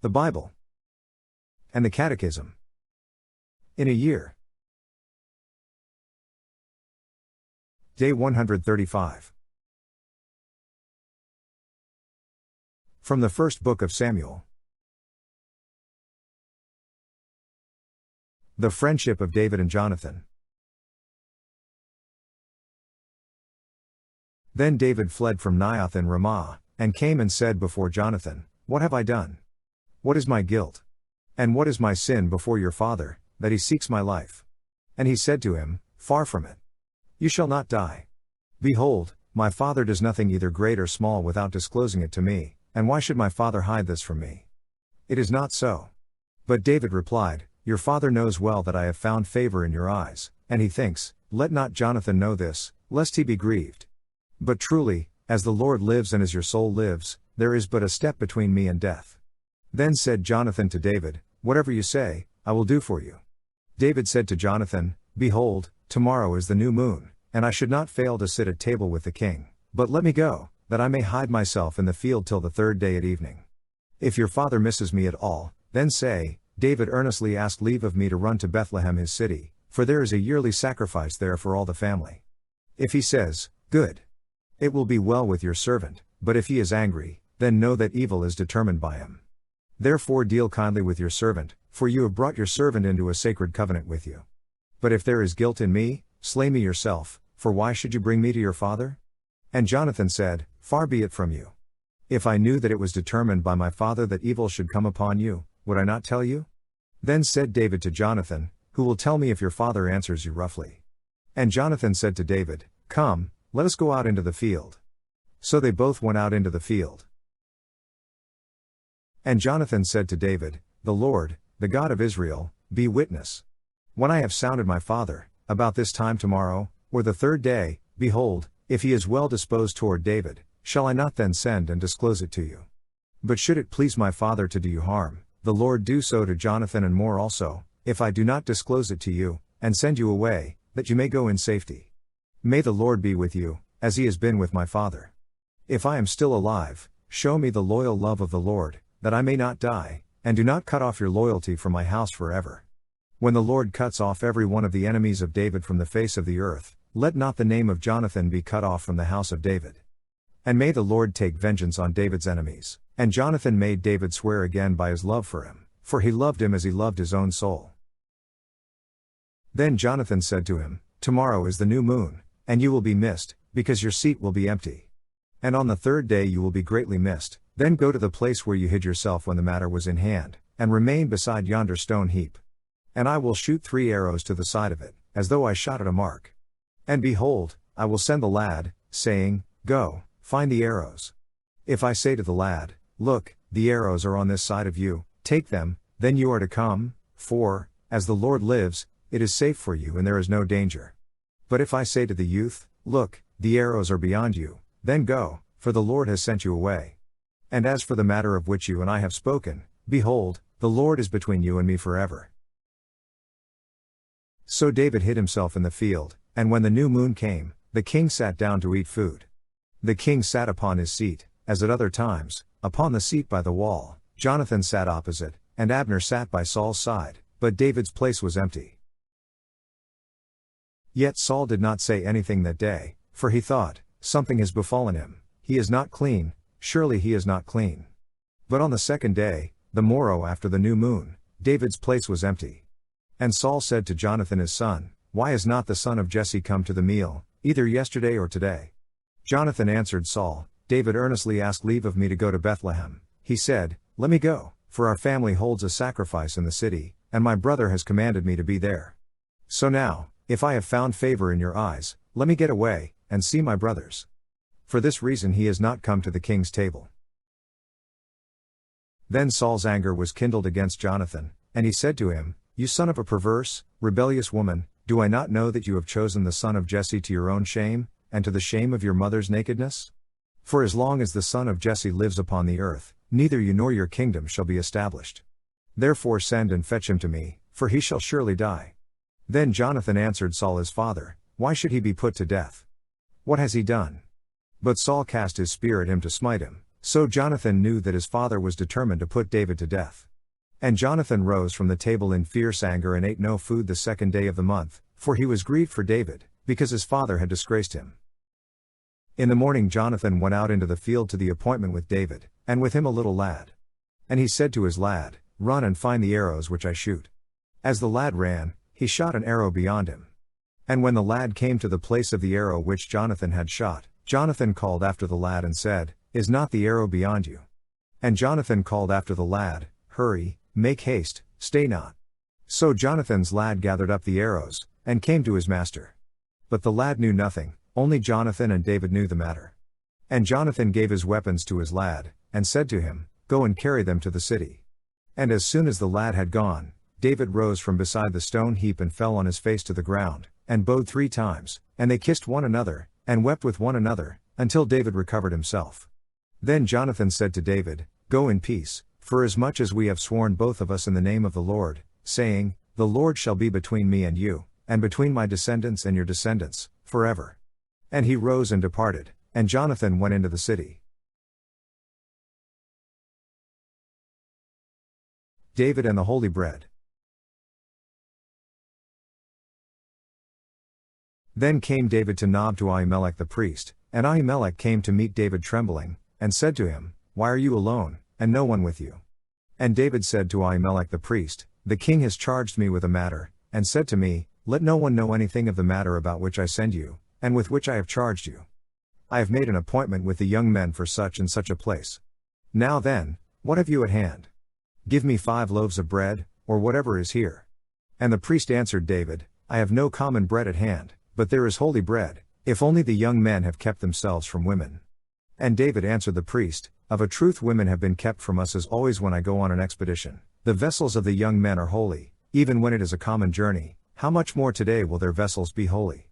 the Bible, and the Catechism. In a year. Day 135. From the first book of Samuel. The friendship of David and Jonathan. Then David fled from Naioth in Ramah, and came and said before Jonathan, What have I done? What is my guilt? And what is my sin before your father, that he seeks my life? And he said to him, Far from it. You shall not die. Behold, my father does nothing either great or small without disclosing it to me, and why should my father hide this from me? It is not so. But David replied, Your father knows well that I have found favor in your eyes, and he thinks, Let not Jonathan know this, lest he be grieved. But truly, as the Lord lives and as your soul lives, there is but a step between me and death. Then said Jonathan to David, Whatever you say, I will do for you. David said to Jonathan, Behold, tomorrow is the new moon, and I should not fail to sit at table with the king, but let me go, that I may hide myself in the field till the third day at evening. If your father misses me at all, then say, David earnestly asked leave of me to run to Bethlehem his city, for there is a yearly sacrifice there for all the family. If he says, Good. It will be well with your servant, but if he is angry, then know that evil is determined by him. Therefore deal kindly with your servant, for you have brought your servant into a sacred covenant with you. But if there is guilt in me, slay me yourself, for why should you bring me to your father? And Jonathan said, Far be it from you. If I knew that it was determined by my father that evil should come upon you, would I not tell you? Then said David to Jonathan, Who will tell me if your father answers you roughly? And Jonathan said to David, Come, let us go out into the field. So they both went out into the field. And Jonathan said to David, The Lord, the God of Israel, be witness. When I have sounded my father, about this time tomorrow, or the third day, behold, if he is well disposed toward David, shall I not then send and disclose it to you? But should it please my father to do you harm, the Lord do so to Jonathan and more also, if I do not disclose it to you, and send you away, that you may go in safety. May the Lord be with you, as he has been with my father. If I am still alive, show me the loyal love of the Lord, that I may not die, and do not cut off your loyalty from my house forever. When the Lord cuts off every one of the enemies of David from the face of the earth, let not the name of Jonathan be cut off from the house of David. And may the Lord take vengeance on David's enemies. And Jonathan made David swear again by his love for him, for he loved him as he loved his own soul. Then Jonathan said to him, Tomorrow is the new moon, and you will be missed, because your seat will be empty. And on the third day you will be greatly missed, then go to the place where you hid yourself when the matter was in hand, and remain beside yonder stone heap. And I will shoot 3 arrows to the side of it, as though I shot at a mark. And behold, I will send the lad, saying, Go, find the arrows. If I say to the lad, Look, the arrows are on this side of you, take them, then you are to come, for, as the Lord lives, it is safe for you and there is no danger. But if I say to the youth, Look, the arrows are beyond you, then go, for the Lord has sent you away. And as for the matter of which you and I have spoken, behold, the Lord is between you and me forever. So David hid himself in the field, and when the new moon came, the king sat down to eat food. The king sat upon his seat, as at other times, upon the seat by the wall. Jonathan sat opposite, and Abner sat by Saul's side, but David's place was empty. Yet Saul did not say anything that day, for he thought, Something has befallen him, he is not clean, surely he is not clean. But on the second day, the morrow after the new moon, David's place was empty. And Saul said to Jonathan his son, Why is not the son of Jesse come to the meal, either yesterday or today? Jonathan answered Saul, David earnestly asked leave of me to go to Bethlehem. He said, Let me go, for our family holds a sacrifice in the city, and my brother has commanded me to be there. So now, if I have found favor in your eyes, let me get away, and see my brothers. For this reason he has not come to the king's table. Then Saul's anger was kindled against Jonathan, and he said to him, You son of a perverse, rebellious woman, do I not know that you have chosen the son of Jesse to your own shame, and to the shame of your mother's nakedness? For as long as the son of Jesse lives upon the earth, neither you nor your kingdom shall be established. Therefore send and fetch him to me, for he shall surely die. Then Jonathan answered Saul his father, Why should he be put to death? What has he done? But Saul cast his spear at him to smite him, So Jonathan knew that his father was determined to put David to death. And Jonathan rose from the table in fierce anger and ate no food the second day of the month, for he was grieved for David, because his father had disgraced him. In the morning Jonathan went out into the field to the appointment with David, and with him a little lad. And he said to his lad, "Run and find the arrows which I shoot." As the lad ran, he shot an arrow beyond him. And when the lad came to the place of the arrow which Jonathan had shot, Jonathan called after the lad and said, "Is not the arrow beyond you?" And Jonathan called after the lad, "Hurry, make haste, stay not." So Jonathan's lad gathered up the arrows, and came to his master. But the lad knew nothing, only Jonathan and David knew the matter. And Jonathan gave his weapons to his lad, and said to him, "Go and carry them to the city." And as soon as the lad had gone, David rose from beside the stone heap and fell on his face to the ground, and bowed 3 times, and they kissed one another, and wept with one another, until David recovered himself. Then Jonathan said to David, "Go in peace, for as much as we have sworn both of us in the name of the Lord, saying, The Lord shall be between me and you, and between my descendants and your descendants, forever." And he rose and departed, and Jonathan went into the city. David and the Holy Bread. Then came David to Nob to Ahimelech the priest, and Ahimelech came to meet David trembling, and said to him, "Why are you alone, and no one with you?" And David said to Ahimelech the priest, "The king has charged me with a matter, and said to me, Let no one know anything of the matter about which I send you, and with which I have charged you. I have made an appointment with the young men for such and such a place. Now then, what have you at hand? Give me 5 loaves of bread, or whatever is here." And the priest answered David, "I have no common bread at hand, but there is holy bread, if only the young men have kept themselves from women." And David answered the priest, "Of a truth women have been kept from us as always when I go on an expedition. The vessels of the young men are holy, even when it is a common journey, how much more today will their vessels be holy?"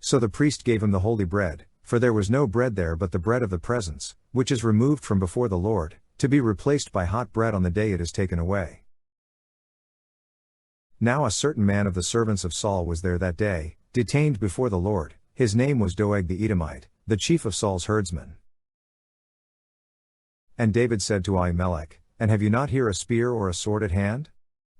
So the priest gave him the holy bread, for there was no bread there but the bread of the presence, which is removed from before the Lord, to be replaced by hot bread on the day it is taken away. Now a certain man of the servants of Saul was there that day, detained before the Lord. His name was Doeg the Edomite, the chief of Saul's herdsmen. And David said to Ahimelech, "And have you not here a spear or a sword at hand?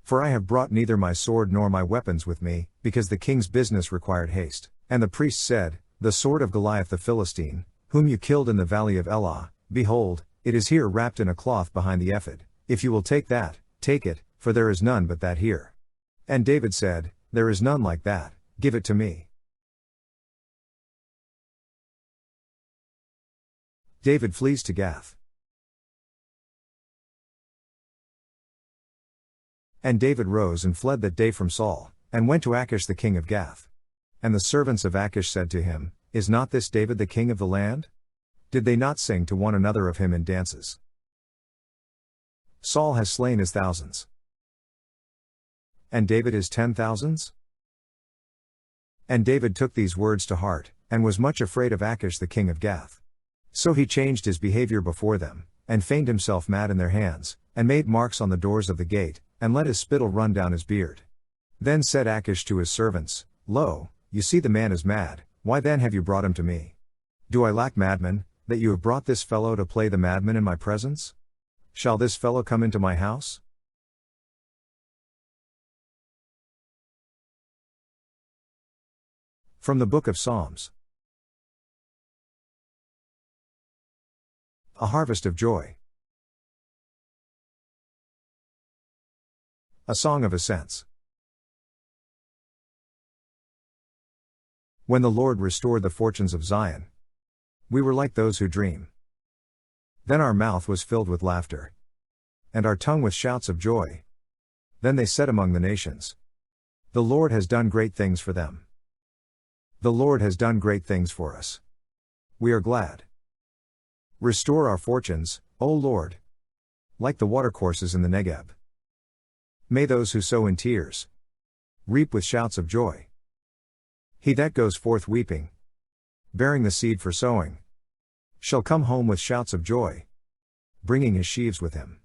For I have brought neither my sword nor my weapons with me, because the king's business required haste." And the priest said, "The sword of Goliath the Philistine, whom you killed in the valley of Elah, behold, it is here wrapped in a cloth behind the ephod. If you will take that, take it, for there is none but that here." And David said, "There is none like that, give it to me." David flees to Gath. And David rose and fled that day from Saul, and went to Achish the king of Gath. And the servants of Achish said to him, "Is not this David the king of the land? Did they not sing to one another of him in dances? Saul has slain his thousands, and David his 10,000s?" And David took these words to heart, and was much afraid of Achish the king of Gath. So he changed his behavior before them, and feigned himself mad in their hands, and made marks on the doors of the gate, and let his spittle run down his beard. Then said Achish to his servants, "Lo, you see the man is mad, why then have you brought him to me? Do I lack madmen, that you have brought this fellow to play the madman in my presence? Shall this fellow come into my house?" From the Book of Psalms. A harvest of joy. A song of ascents. When the Lord restored the fortunes of Zion, we were like those who dream. Then our mouth was filled with laughter, and our tongue with shouts of joy. Then they said among the nations, "The Lord has done great things for them. The Lord has done great things for us. We are glad. Restore our fortunes, O Lord, like the watercourses in the Negeb. May those who sow in tears reap with shouts of joy. He that goes forth weeping, bearing the seed for sowing, shall come home with shouts of joy, bringing his sheaves with him."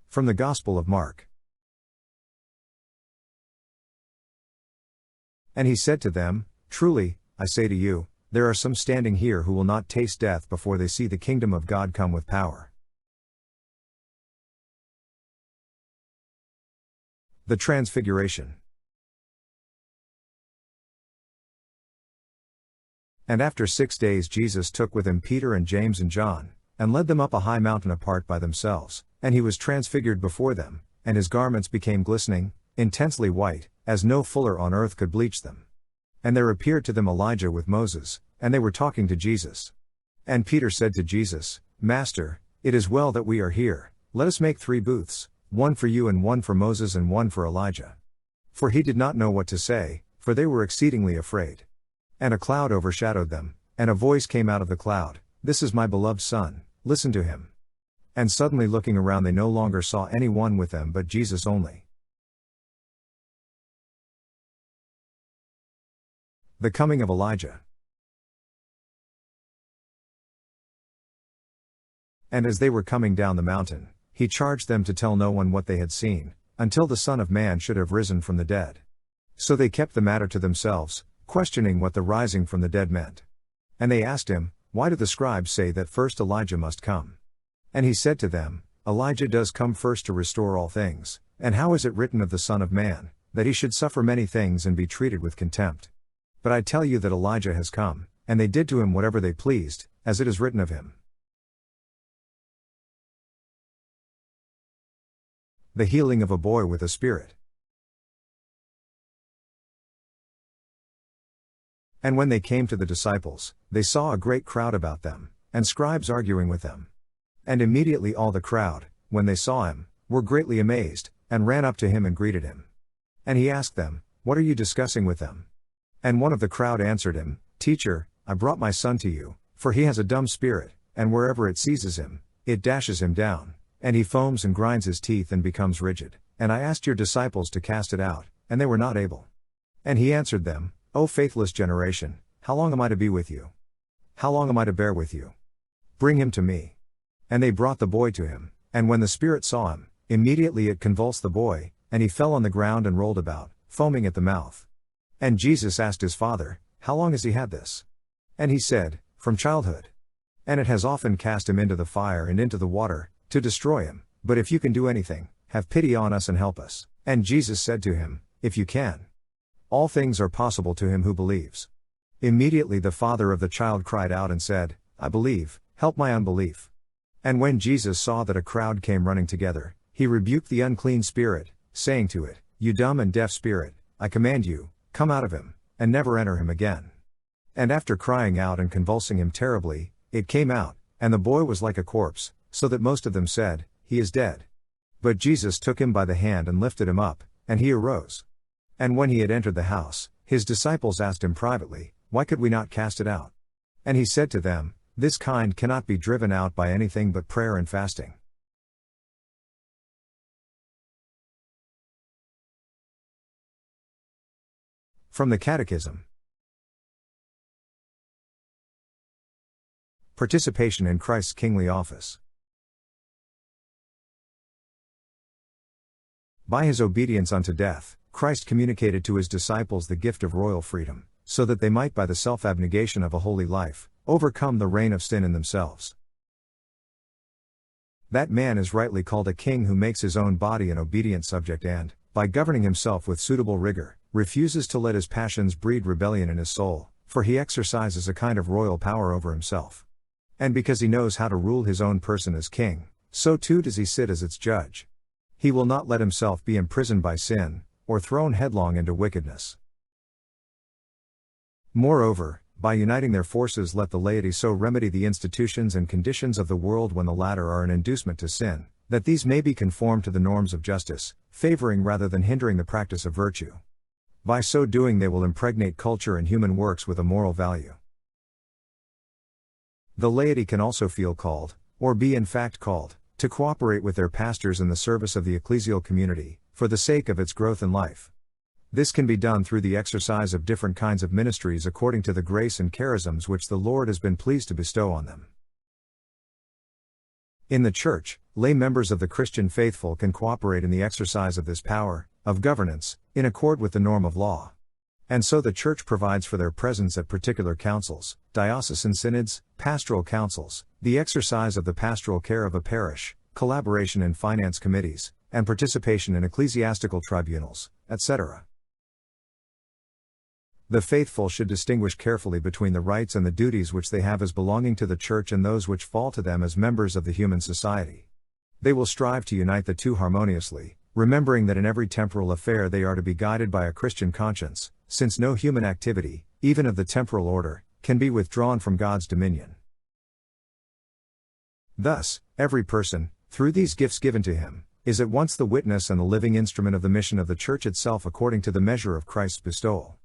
From the Gospel of Mark. And he said to them, "Truly, I say to you, there are some standing here who will not taste death before they see the kingdom of God come with power. The Transfiguration. And after 6 days Jesus took with him Peter and James and John, and led them up a high mountain apart by themselves, and he was transfigured before them, and his garments became glistening, intensely white, as no fuller on earth could bleach them. And there appeared to them Elijah with Moses, and they were talking to Jesus. And Peter said to Jesus, Master, it is well that we are here, let us make 3 booths, one for you and one for Moses and one for Elijah. For he did not know what to say, for they were exceedingly afraid. And a cloud overshadowed them, and a voice came out of the cloud, This is my beloved Son, listen to him. And suddenly looking around they no longer saw any one with them but Jesus only. The coming of Elijah. And as they were coming down the mountain, he charged them to tell no one what they had seen, until the Son of Man should have risen from the dead. So they kept the matter to themselves, questioning what the rising from the dead meant. And they asked him, Why do the scribes say that first Elijah must come? And he said to them, Elijah does come first to restore all things, and how is it written of the Son of Man, that he should suffer many things and be treated with contempt? But I tell you that Elijah has come, and they did to him whatever they pleased, as it is written of him. The healing of a boy with a spirit. And when they came to the disciples, they saw a great crowd about them, and scribes arguing with them. And immediately all the crowd, when they saw him, were greatly amazed, and ran up to him and greeted him. And he asked them, What are you discussing with them? And one of the crowd answered him, Teacher, I brought my son to you, for he has a dumb spirit, and wherever it seizes him, it dashes him down, and he foams and grinds his teeth and becomes rigid. And I asked your disciples to cast it out, and they were not able. And he answered them, O faithless generation, how long am I to be with you? How long am I to bear with you? Bring him to me. And they brought the boy to him, and when the spirit saw him, immediately it convulsed the boy, and he fell on the ground and rolled about, foaming at the mouth. And Jesus asked his father, How long has he had this? And he said, From childhood. And it has often cast him into the fire and into the water, to destroy him. But if you can do anything, have pity on us and help us. And Jesus said to him, If you can. All things are possible to him who believes. Immediately the father of the child cried out and said, I believe, help my unbelief. And when Jesus saw that a crowd came running together, he rebuked the unclean spirit, saying to it, You dumb and deaf spirit, I command you, come out of him, and never enter him again. And after crying out and convulsing him terribly, it came out, and the boy was like a corpse, so that most of them said, He is dead. But Jesus took him by the hand and lifted him up, and he arose. And when he had entered the house, his disciples asked him privately, Why could we not cast it out? And he said to them, This kind cannot be driven out by anything but prayer and fasting. From the Catechism. Participation in Christ's kingly office. By his obedience unto death, Christ communicated to his disciples the gift of royal freedom, so that they might by the self-abnegation of a holy life, overcome the reign of sin in themselves. That man is rightly called a king who makes his own body an obedient subject and, by governing himself with suitable rigor, refuses to let his passions breed rebellion in his soul, for he exercises a kind of royal power over himself. And because he knows how to rule his own person as king, so too does he sit as its judge. He will not let himself be imprisoned by sin, or thrown headlong into wickedness. Moreover, by uniting their forces let the laity so remedy the institutions and conditions of the world when the latter are an inducement to sin, that these may be conformed to the norms of justice, favoring rather than hindering the practice of virtue. By so doing they will impregnate culture and human works with a moral value. The laity can also feel called, or be in fact called, to cooperate with their pastors in the service of the ecclesial community, for the sake of its growth in life. This can be done through the exercise of different kinds of ministries according to the grace and charisms which the Lord has been pleased to bestow on them. In the Church, lay members of the Christian faithful can cooperate in the exercise of this power, of governance, in accord with the norm of law. And so the Church provides for their presence at particular councils, diocesan synods, pastoral councils, the exercise of the pastoral care of a parish, collaboration in finance committees, and participation in ecclesiastical tribunals, etc. The faithful should distinguish carefully between the rights and the duties which they have as belonging to the Church and those which fall to them as members of the human society. They will strive to unite the two harmoniously, remembering that in every temporal affair they are to be guided by a Christian conscience, since no human activity, even of the temporal order, can be withdrawn from God's dominion. Thus, every person, through these gifts given to him, is at once the witness and the living instrument of the mission of the Church itself according to the measure of Christ's bestowal.